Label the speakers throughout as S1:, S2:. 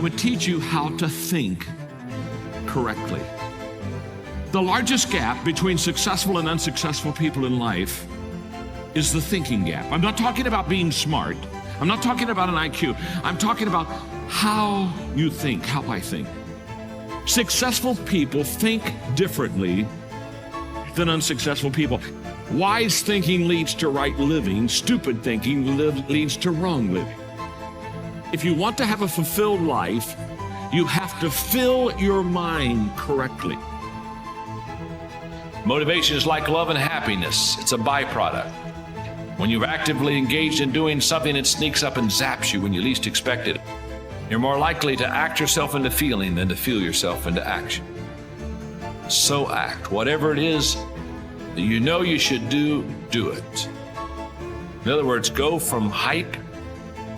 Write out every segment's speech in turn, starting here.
S1: would teach you how to think correctly. The largest gap between successful and unsuccessful people in life is the thinking gap. I'm not talking about being smart. I'm not talking about an IQ. I'm talking about how you think, how I think. Successful people think differently than unsuccessful people. Wise thinking leads to right living. Stupid thinking leads to wrong living. If you want to have a fulfilled life, you have to fill your mind correctly.
S2: Motivation is like love and happiness. It's a byproduct. When you've actively engaged in doing something, it sneaks up and zaps you when you least expect it. You're more likely to act yourself into feeling than to feel yourself into action. So act. Whatever it is that you know you should do, do it. In other words, go from hype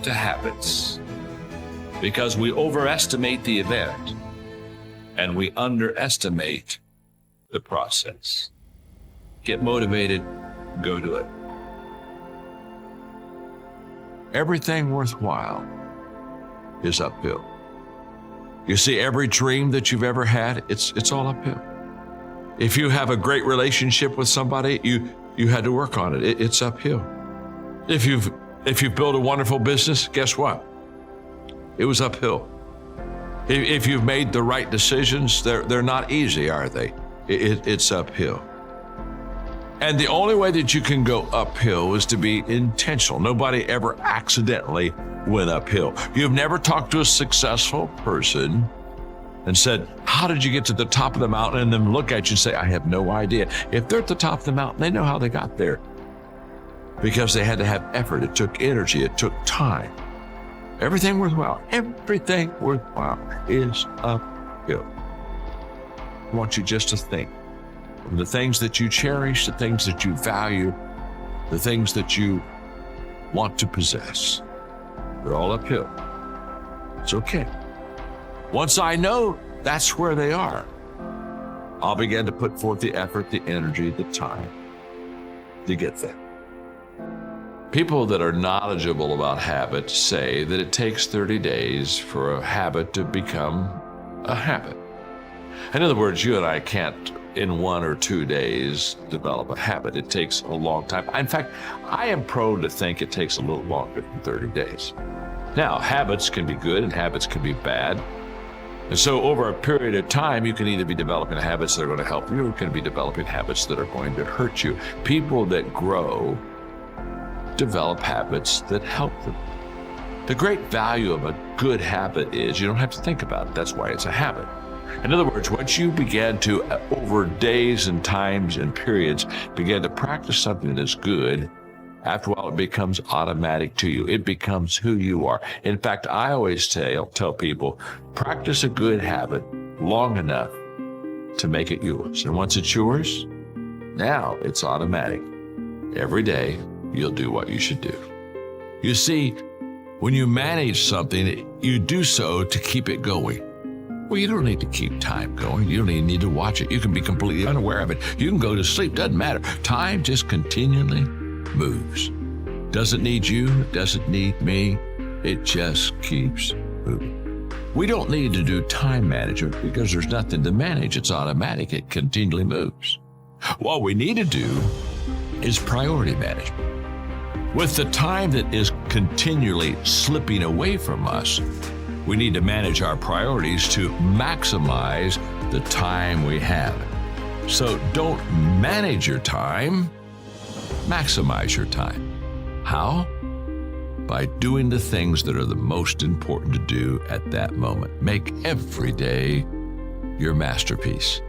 S2: to habits. Because we overestimate the event and we underestimate the process. Get motivated, go do it. Everything worthwhile is uphill. You see, every dream that you've ever had, it's all uphill. If you have a great relationship with somebody, you had to work on it. It's uphill. If you've built a wonderful business, guess what? It was uphill. If you've made the right decisions, they're not easy, are they? It's uphill. And the only way that you can go uphill is to be intentional. Nobody ever accidentally went uphill. You've never talked to a successful person and said, how did you get to the top of the mountain? And then look at you and say, I have no idea. If they're at the top of the mountain, they know how they got there. Because they had to have effort. It took energy. It took time. Everything worthwhile is uphill. I want you just to think of the things that you cherish, the things that you value, the things that you want to possess. They're all uphill. It's okay. Once I know that's where they are, I'll begin to put forth the effort, the energy, the time to get there. People that are knowledgeable about habits say that it takes 30 days for a habit to become a habit. In other words, you and I can't in 1 or 2 days develop a habit. It takes a long time. In fact, I am prone to think it takes a little longer than 30 days. Now, habits can be good and habits can be bad. And so over a period of time, you can either be developing habits that are going to help you or you can be developing habits that are going to hurt you. People that grow develop habits that help them. The great value of a good habit is you don't have to think about it. That's why it's a habit. In other words, once you begin to, over days and times and periods, begin to practice something that is good, after a while it becomes automatic to you. It becomes who you are. In fact, I always tell people, practice a good habit long enough to make it yours. And once it's yours, now it's automatic. Every day, you'll do what you should do. You see, when you manage something, you do so to keep it going. Well, you don't need to keep time going. You don't even need to watch it. You can be completely unaware of it. You can go to sleep, doesn't matter. Time just continually moves. Doesn't need you, doesn't need me. It just keeps moving. We don't need to do time management because there's nothing to manage. It's automatic. It continually moves. What we need to do is priority management. With the time that is continually slipping away from us, we need to manage our priorities to maximize the time we have. So don't manage your time, maximize your time. How? By doing the things that are the most important to do at that moment. Make every day your masterpiece.